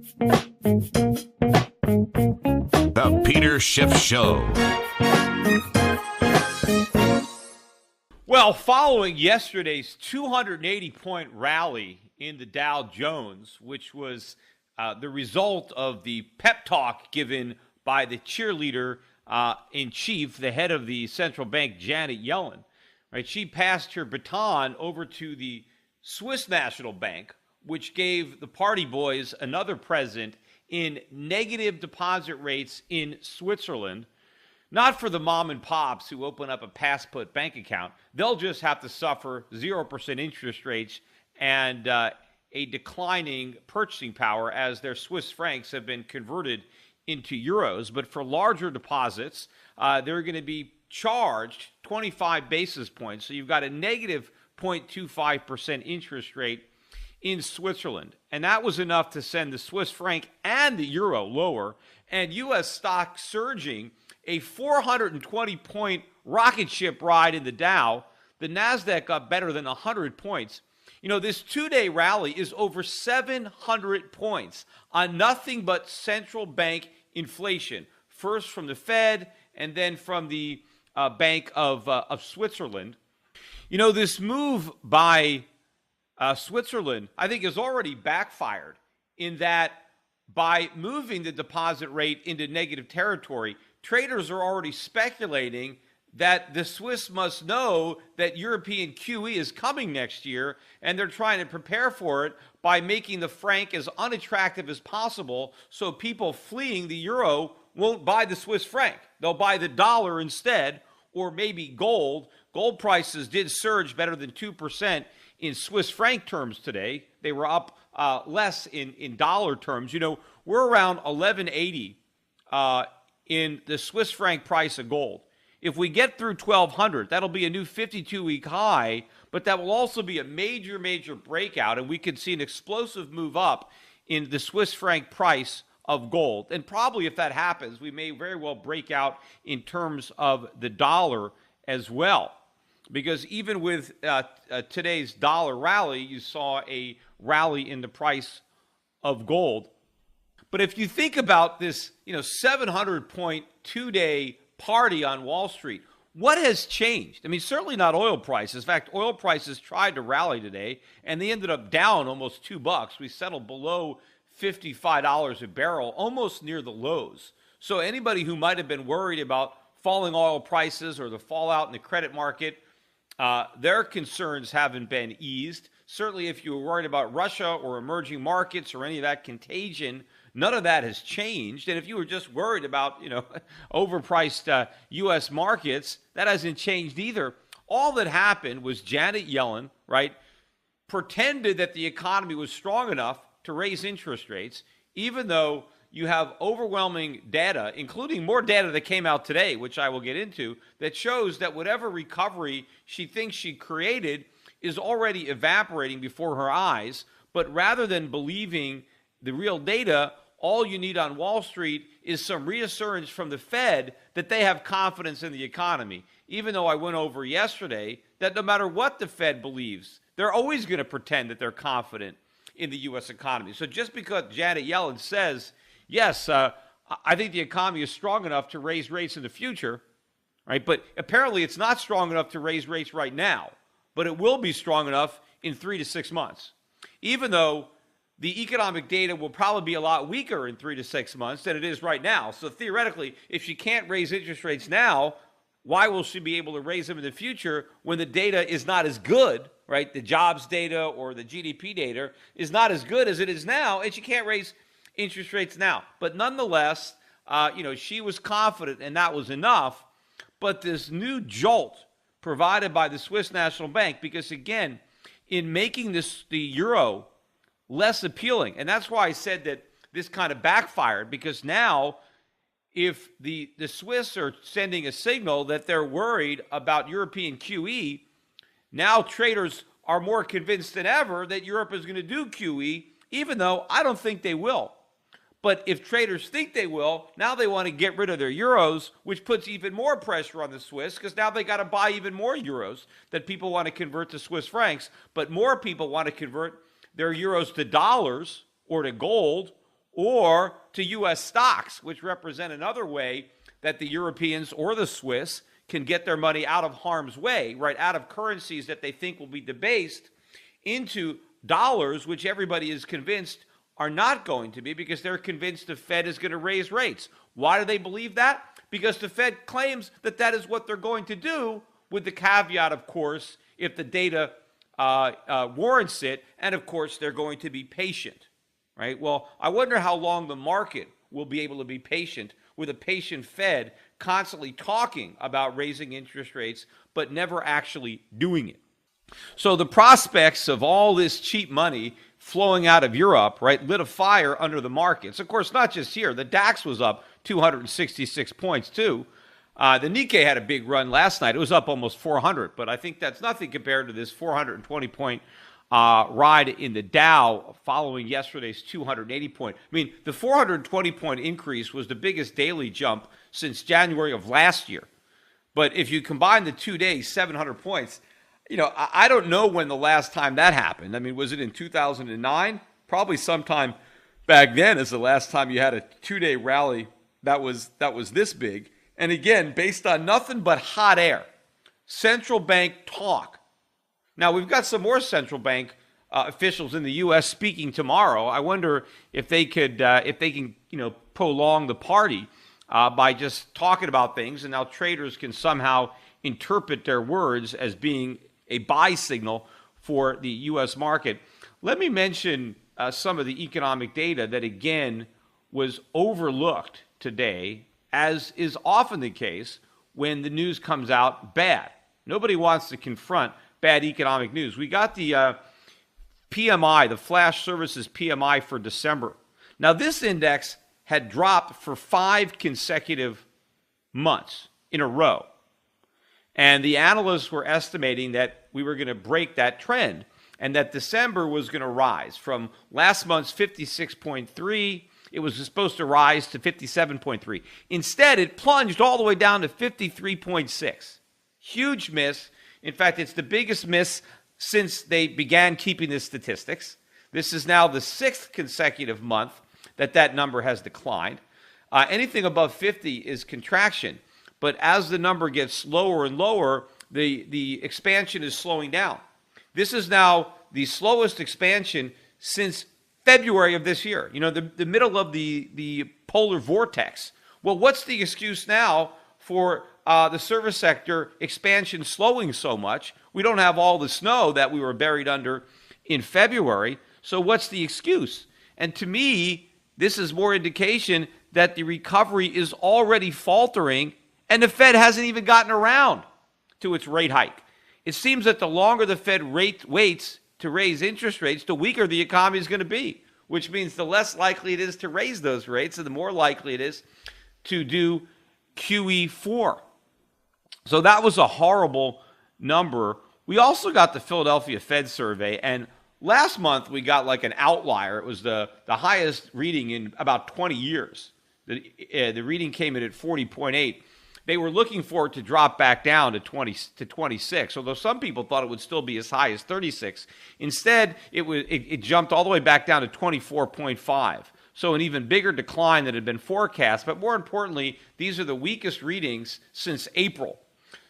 The Peter Schiff Show. Well, following yesterday's 280-point rally in the Dow Jones, which was the result of the pep talk given by the cheerleader in chief, the head of the central bank, Janet Yellen, right? She passed her baton over to the Swiss National Bank, which gave the party boys another present in negative deposit rates in Switzerland. Not for the mom and pops who open up a passport bank account. They'll just have to suffer 0% interest rates and a declining purchasing power as their Swiss francs have been converted into euros. But for larger deposits, they're going to be charged 25 basis points. So you've got a negative 0.25% interest rate in Switzerland. And that was enough to send the Swiss franc and the euro lower, and U.S. stocks surging a 420-point rocket ship ride in the Dow. The NASDAQ got better than 100 points. You know, this two-day rally is over 700 points on nothing but central bank inflation, first from the Fed and then from the Bank of Switzerland. You know, this move by Switzerland, I think, has already backfired in that by moving the deposit rate into negative territory, traders are already speculating that the Swiss must know that European QE is coming next year, and they're trying to prepare for it by making the franc as unattractive as possible so people fleeing the euro won't buy the Swiss franc. They'll buy the dollar instead, or maybe gold. Gold prices did surge better than 2% in Swiss franc terms today. They were up less in dollar terms. You know, we're around 1180 in the Swiss franc price of gold. If we get through 1200, that'll be a new 52-week high, but that will also be a major, major breakout, and we could see an explosive move up in the Swiss franc price of gold. And probably if that happens, we may very well break out in terms of the dollar as well. Because even with today's dollar rally, you saw a rally in the price of gold. But if you think about this, 700-point two-day party on Wall Street, what has changed? I mean, certainly not oil prices. In fact, oil prices tried to rally today, and they ended up down almost $2. We settled below $55 a barrel, almost near the lows. So anybody who might have been worried about falling oil prices or the fallout in the credit market, their concerns haven't been eased. Certainly if you were worried about Russia or emerging markets or any of that contagion, none of that has changed. And if you were just worried about, overpriced U.S. markets, that hasn't changed either. All that happened was Janet Yellen, right, pretended that the economy was strong enough to raise interest rates, even though you have overwhelming data, including more data that came out today, which I will get into, that shows that whatever recovery she thinks she created is already evaporating before her eyes. But rather than believing the real data, all you need on Wall Street is some reassurance from the Fed that they have confidence in the economy. Even though I went over yesterday that no matter what the Fed believes, they're always going to pretend that they're confident in the U.S. economy. So just because Janet Yellen says, yes, I think the economy is strong enough to raise rates in the future, right? But apparently it's not strong enough to raise rates right now, but it will be strong enough in 3 to 6 months. Even though the economic data will probably be a lot weaker in 3 to 6 months than it is right now. So theoretically, if she can't raise interest rates now, why will she be able to raise them in the future when the data is not as good, right? The jobs data or the GDP data is not as good as it is now, and she can't raise interest rates now. But nonetheless, she was confident, and that was enough. But this new jolt provided by the Swiss National Bank, because again, in making the euro less appealing, and that's why I said that this kind of backfired, because now if the Swiss are sending a signal that they're worried about European QE, now traders are more convinced than ever that Europe is going to do QE, even though I don't think they will. But if traders think they will, now they want to get rid of their euros, which puts even more pressure on the Swiss, because now they got to buy even more euros that people want to convert to Swiss francs. But more people want to convert their euros to dollars or to gold or to U.S. stocks, which represent another way that the Europeans or the Swiss can get their money out of harm's way, right, out of currencies that they think will be debased into dollars, which everybody is convinced are not going to be, because they're convinced the Fed is going to raise rates. Why do they believe that? Because the Fed claims that that is what they're going to do, with the caveat, of course, if the data warrants it, and of course they're going to be patient, right? Well, I wonder how long the market will be able to be patient with a patient Fed constantly talking about raising interest rates but never actually doing it. So the prospects of all this cheap money flowing out of Europe, right, lit a fire under the markets. Of course, not just here. The DAX was up 266 points too. The Nikkei had a big run last night. It was up almost 400, but I think that's nothing compared to this 420-point ride in the Dow following yesterday's 280-point. I mean, the 420-point increase was the biggest daily jump since January of last year. But if you combine the 2 days, 700 points, you know, I don't know when the last time that happened. I mean, was it in 2009? Probably sometime back then is the last time you had a 2-day rally that was this big. And again, based on nothing but hot air, central bank talk. Now, we've got some more central bank officials in the U.S. speaking tomorrow. I wonder if they can, you know, prolong the party by just talking about things, and now traders can somehow interpret their words as being a buy signal for the U.S. market. Let me mention some of the economic data that, again, was overlooked today, as is often the case when the news comes out bad. Nobody wants to confront bad economic news. We got the PMI, the Flash Services PMI for December. Now, this index had dropped for 5 consecutive months in a row. And the analysts were estimating that we were going to break that trend and that December was going to rise from last month's 56.3. It was supposed to rise to 57.3. Instead, it plunged all the way down to 53.6. Huge miss. In fact, it's the biggest miss since they began keeping the statistics. This is now the 6th consecutive month that number has declined. Anything above 50 is contraction. But as the number gets lower and lower, the expansion is slowing down. This is now the slowest expansion since February of this year, you know, the middle of the polar vortex. Well, what's the excuse now for the service sector expansion slowing so much? We don't have all the snow that we were buried under in February. So what's the excuse? And to me, this is more indication that the recovery is already faltering and the Fed hasn't even gotten around to its rate hike. It seems that the longer the Fed waits to raise interest rates, the weaker the economy is going to be, which means the less likely it is to raise those rates and the more likely it is to do QE4. So that was a horrible number. We also got the Philadelphia Fed survey, and last month we got like an outlier. It was the highest reading in about 20 years. The reading came in at 40.8. They were looking for it to drop back down to 26, although some people thought it would still be as high as 36. Instead, it jumped all the way back down to 24.5. So an even bigger decline than had been forecast. But more importantly, these are the weakest readings since April.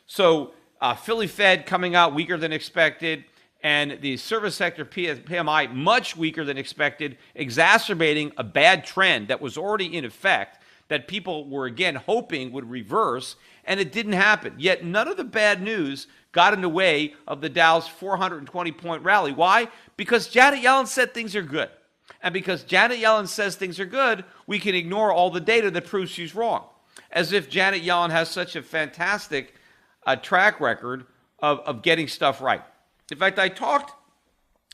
So Philly Fed coming out weaker than expected, and the service sector PMI much weaker than expected, exacerbating a bad trend that was already in effect, that people were again hoping would reverse, and it didn't happen. Yet none of the bad news got in the way of the Dow's 420-point rally. Why? Because Janet Yellen said things are good. And because Janet Yellen says things are good, we can ignore all the data that proves she's wrong. As if Janet Yellen has such a fantastic track record of getting stuff right. In fact, I talked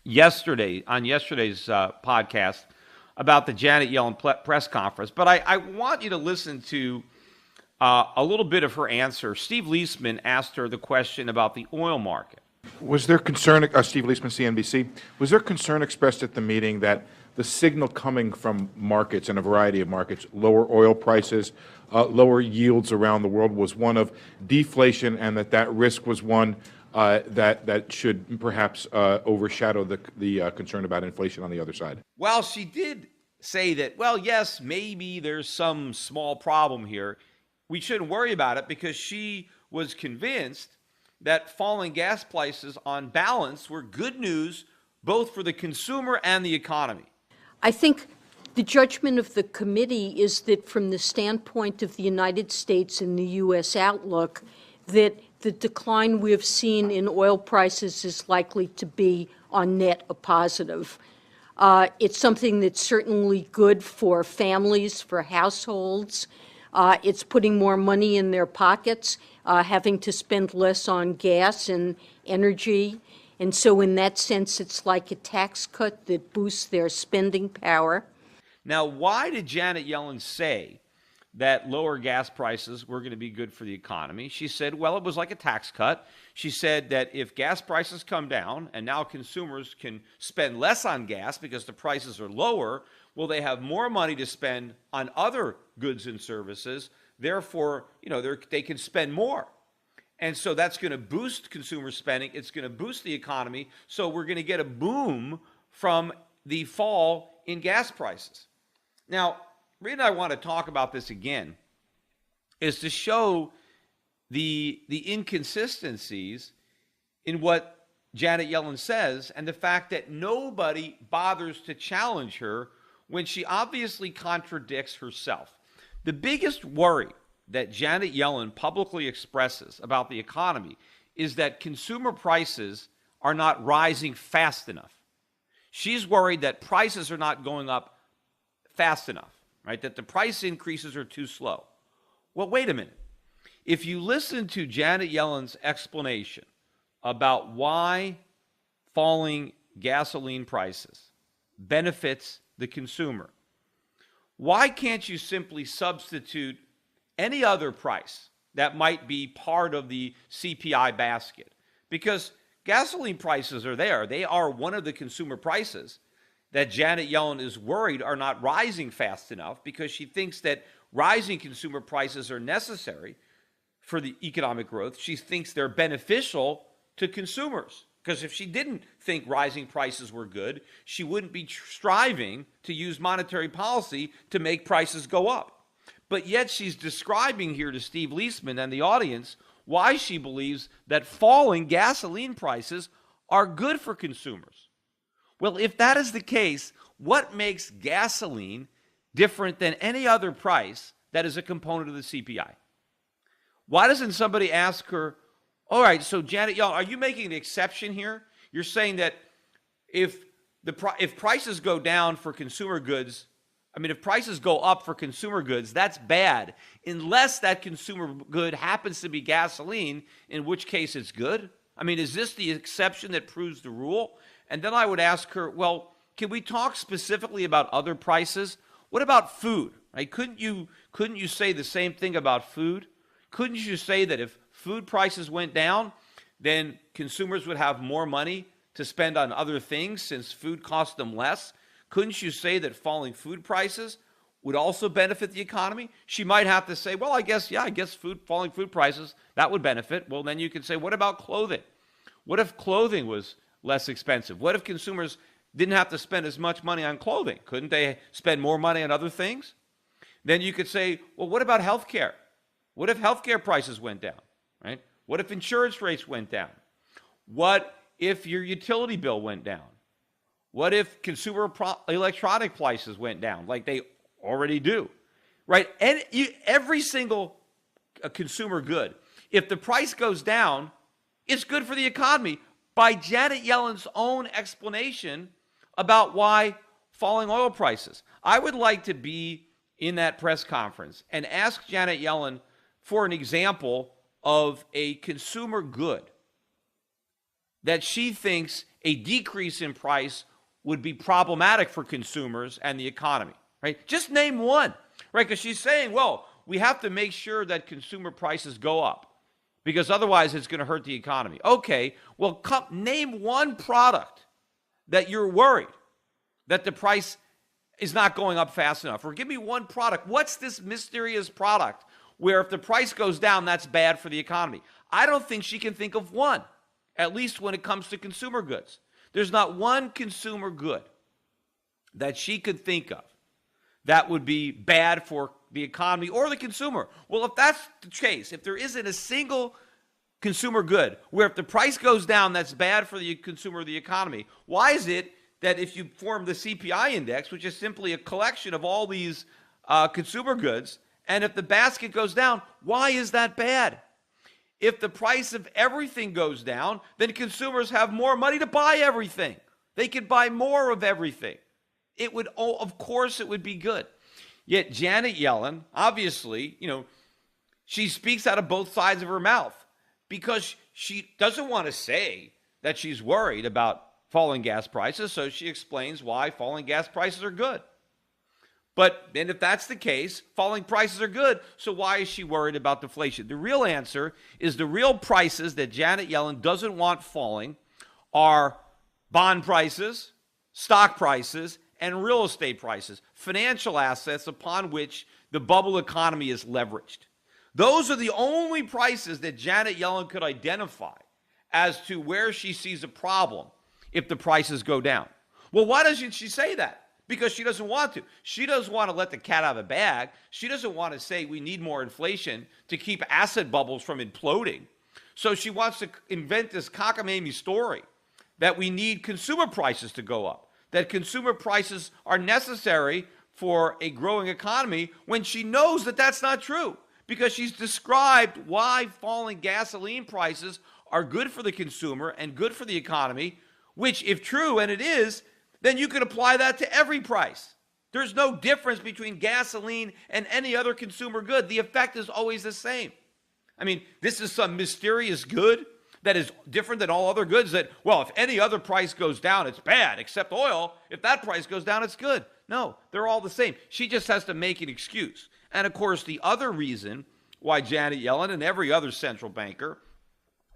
yesterday on yesterday's podcast about the Janet Yellen press conference, but I want you to listen to a little bit of her answer. Steve Leisman asked her the question about the oil market. Was there concern, Steve Leisman, CNBC, was there concern expressed at the meeting that the signal coming from markets and a variety of markets, lower oil prices, lower yields around the world, was one of deflation, and that risk was one that should perhaps overshadow the concern about inflation on the other side? While she did say that, well, yes, maybe there's some small problem here, we shouldn't worry about it, because she was convinced that falling gas prices on balance were good news both for the consumer and the economy. I think the judgment of the committee is that from the standpoint of the United States and the U.S. outlook, that the decline we've seen in oil prices is likely to be on net a positive. It's something that's certainly good for families, for households. It's putting more money in their pockets, having to spend less on gas and energy. And so in that sense, it's like a tax cut that boosts their spending power. Now, why did Janet Yellen say that lower gas prices were going to be good for the economy? She said, well, it was like a tax cut. She said that if gas prices come down and now consumers can spend less on gas because the prices are lower, well, they have more money to spend on other goods and services. Therefore, they can spend more. And so that's going to boost consumer spending. It's going to boost the economy. So we're going to get a boom from the fall in gas prices. Now, the reason I want to talk about this again is to show the inconsistencies in what Janet Yellen says, and the fact that nobody bothers to challenge her when she obviously contradicts herself. The biggest worry that Janet Yellen publicly expresses about the economy is that consumer prices are not rising fast enough. She's worried that prices are not going up fast enough, right? That the price increases are too slow. Well, wait a minute. If you listen to Janet Yellen's explanation about why falling gasoline prices benefits the consumer, why can't you simply substitute any other price that might be part of the CPI basket? Because gasoline prices are there. They are one of the consumer prices that Janet Yellen is worried are not rising fast enough, because she thinks that rising consumer prices are necessary for the economic growth. She thinks they're beneficial to consumers, because if she didn't think rising prices were good, she wouldn't be striving to use monetary policy to make prices go up. But yet she's describing here to Steve Leisman and the audience why she believes that falling gasoline prices are good for consumers. Well, if that is the case, what makes gasoline different than any other price that is a component of the CPI? Why doesn't somebody ask her, all right, so Janet Yellen, are you making an exception here? You're saying that if prices go down for consumer goods, if prices go up for consumer goods, that's bad, unless that consumer good happens to be gasoline, in which case it's good. Is this the exception that proves the rule? And then I would ask her, well, can we talk specifically about other prices? What about food? Right? Couldn't you say the same thing about food? Couldn't you say that if food prices went down, then consumers would have more money to spend on other things since food costs them less? Couldn't you say that falling food prices would also benefit the economy? She might have to say, well, I guess falling food prices, that would benefit. Well, then you could say, what about clothing? What if clothing was less expensive? What if consumers didn't have to spend as much money on clothing? Couldn't they spend more money on other things? Then you could say, well, what about health care? What if health care prices went down, right? What if insurance rates went down? What if your utility bill went down? What if consumer electronic prices went down like they already do, right? And every single consumer good, if the price goes down, it's good for the economy by Janet Yellen's own explanation about why falling oil prices. I would like to be in that press conference and ask Janet Yellen for an example of a consumer good that she thinks a decrease in price would be problematic for consumers and the economy, right? Just name one, right? Because she's saying, well, we have to make sure that consumer prices go up because otherwise it's going to hurt the economy. Okay, well, name one product that you're worried that the price is not going up fast enough. Or give me one product. What's this mysterious product where if the price goes down, that's bad for the economy? I don't think she can think of one, at least when it comes to consumer goods. There's not one consumer good that she could think of that would be bad for the economy or the consumer. Well, if that's the case, if there isn't a single consumer good where if the price goes down, that's bad for the consumer or the economy, why is it that if you form the CPI index, which is simply a collection of all these consumer goods, and if the basket goes down, why is that bad? If the price of everything goes down, then consumers have more money to buy everything. They could buy more of everything. It would, of course, it would be good. Yet Janet Yellen, obviously, she speaks out of both sides of her mouth because she doesn't want to say that she's worried about falling gas prices, so she explains why falling gas prices are good. But then if that's the case, falling prices are good, so why is she worried about deflation? The real answer is the real prices that Janet Yellen doesn't want falling are bond prices, stock prices, and real estate prices, financial assets upon which the bubble economy is leveraged. Those are the only prices that Janet Yellen could identify as to where she sees a problem if the prices go down. Well, why doesn't she say that? Because she doesn't want to. She doesn't want to let the cat out of the bag. She doesn't want to say we need more inflation to keep asset bubbles from imploding. So she wants to invent this cockamamie story that we need consumer prices to go up, that consumer prices are necessary for a growing economy, when she knows that that's not true, because she's described why falling gasoline prices are good for the consumer and good for the economy, which, if true, and it is, then you could apply that to every price. There's no difference between gasoline and any other consumer good. The effect is always the same. I mean, this is some mysterious good that is different than all other goods that, well, if any other price goes down, it's bad, except oil. If that price goes down, it's good. No, they're all the same. She just has to make an excuse. And, of course, the other reason why Janet Yellen and every other central banker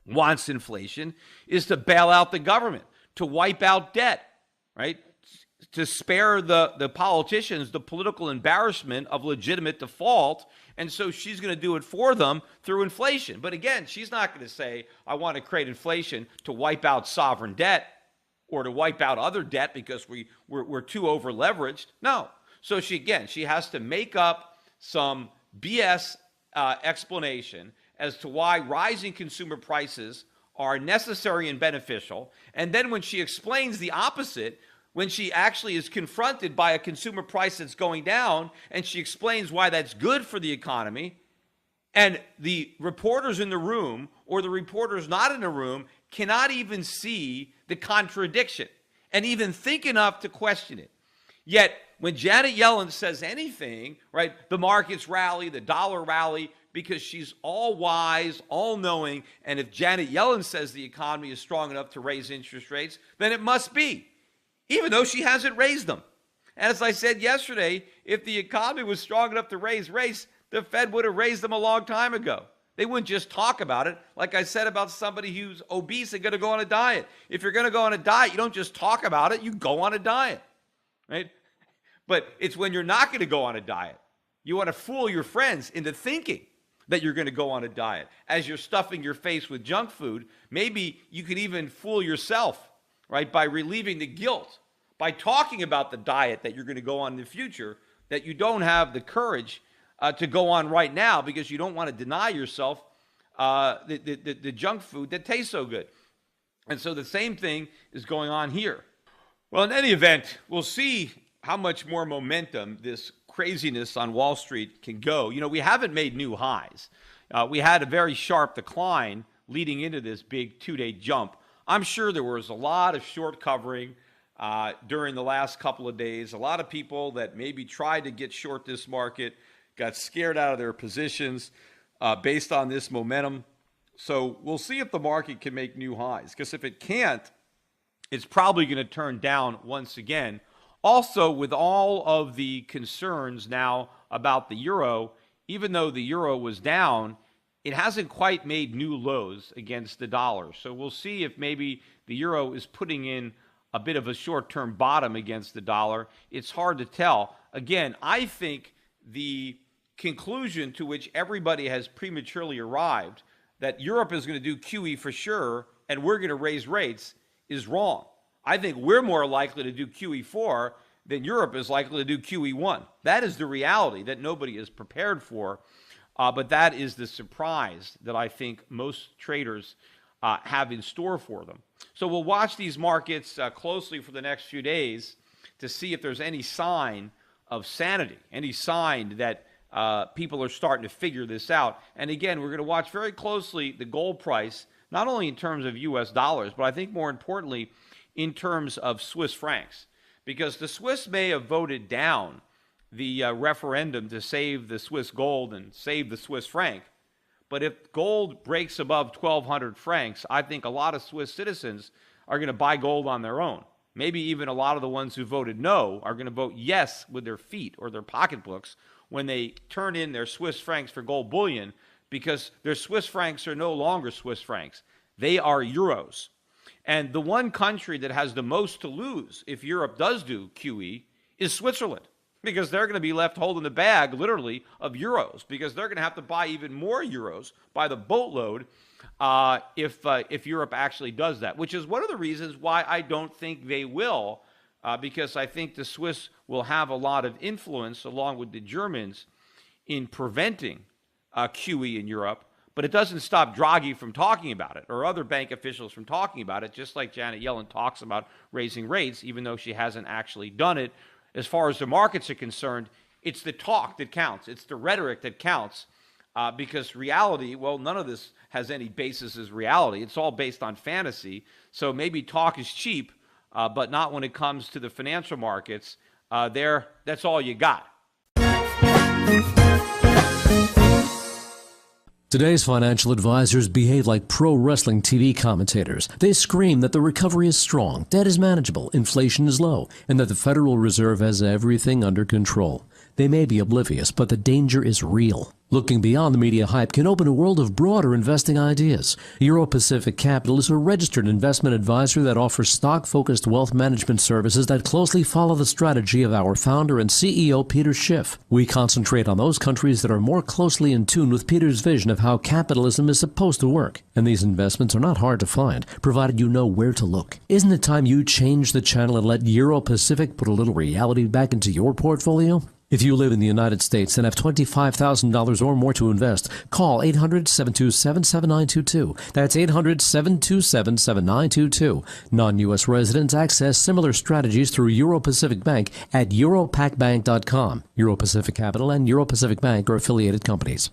wants inflation is to bail out the government, to wipe out debt, right? To spare the politicians the political embarrassment of legitimate default. And so she's going to do it for them through inflation. But again, she's not going to say, I want to create inflation to wipe out sovereign debt or to wipe out other debt because we're too over leveraged. No. So she has to make up some BS explanation as to why rising consumer prices are necessary and beneficial. And then when she explains the opposite, when she actually is confronted by a consumer price that's going down, and she explains why that's good for the economy, and the reporters in the room or the reporters not in the room cannot even see the contradiction and even think enough to question it. Yet, when Janet Yellen says anything, right, the markets rally, the dollar rally, because she's all wise, all knowing, and if Janet Yellen says the economy is strong enough to raise interest rates, then it must be, even though she hasn't raised them. And as I said yesterday, if the economy was strong enough to raise rates, the Fed would have raised them a long time ago. They wouldn't just talk about it, like I said about somebody who's obese and going to go on a diet. If you're going to go on a diet, you don't just talk about it, you go on a diet, right? But it's when you're not going to go on a diet. You want to fool your friends into thinking that you're going to go on a diet. As you're stuffing your face with junk food, maybe you could even fool yourself, right, by relieving the guilt, by talking about the diet that you're going to go on in the future that you don't have the courage to go on right now because you don't want to deny yourself the junk food that tastes so good. And so the same thing is going on here. Well, in any event, we'll see how much more momentum this craziness on Wall Street can go. We haven't made new highs. We had a very sharp decline leading into this big two-day jump. I'm sure there was a lot of short covering during the last couple of days. A lot of people that maybe tried to get short this market got scared out of their positions based on this momentum. So we'll see if the market can make new highs, because if it can't, it's probably going to turn down once again. Also, with all of the concerns now about the euro, even though the euro was down, it hasn't quite made new lows against the dollar. So we'll see if maybe the euro is putting in a bit of a short-term bottom against the dollar. It's hard to tell. Again, I think the conclusion to which everybody has prematurely arrived, that Europe is going to do QE for sure and we're going to raise rates, is wrong. I think we're more likely to do QE4 then Europe is likely to do QE1. That is the reality that nobody is prepared for, but that is the surprise that I think most traders have in store for them. So we'll watch these markets closely for the next few days to see if there's any sign of sanity, any sign that people are starting to figure this out. And again, we're going to watch very closely the gold price, not only in terms of US dollars, but I think more importantly, in terms of Swiss francs. Because the Swiss may have voted down the referendum to save the Swiss gold and save the Swiss franc. But if gold breaks above 1,200 francs, I think a lot of Swiss citizens are going to buy gold on their own. Maybe even a lot of the ones who voted no are going to vote yes with their feet or their pocketbooks when they turn in their Swiss francs for gold bullion, because their Swiss francs are no longer Swiss francs. They are euros. And the one country that has the most to lose if Europe does do QE is Switzerland, because they're going to be left holding the bag, literally, of euros, because they're going to have to buy even more euros by the boatload if Europe actually does that, which is one of the reasons why I don't think they will, because I think the Swiss will have a lot of influence, along with the Germans, in preventing QE in Europe. But it doesn't stop Draghi from talking about it, or other bank officials from talking about it, just like Janet Yellen talks about raising rates, even though she hasn't actually done it. As far as the markets are concerned, it's the talk that counts. It's the rhetoric that counts, because reality, well, none of this has any basis as reality. It's all based on fantasy. So maybe talk is cheap, but not when it comes to the financial markets. That's all you got. Today's financial advisors behave like pro wrestling TV commentators. They scream that the recovery is strong, debt is manageable, inflation is low, and that the Federal Reserve has everything under control. They may be oblivious, but the danger is real. Looking beyond the media hype can open a world of broader investing ideas. Euro Pacific Capital is a registered investment advisor that offers stock-focused wealth management services that closely follow the strategy of our founder and CEO, Peter Schiff. We concentrate on those countries that are more closely in tune with Peter's vision of how capitalism is supposed to work. And these investments are not hard to find, provided you know where to look. Isn't it time you change the channel and let Euro Pacific put a little reality back into your portfolio? If you live in the United States and have $25,000 or more to invest, call 800-727-7922. That's 800-727-7922. Non-U.S. residents access similar strategies through Euro Pacific Bank at europacbank.com. Euro Pacific Capital and Euro Pacific Bank are affiliated companies.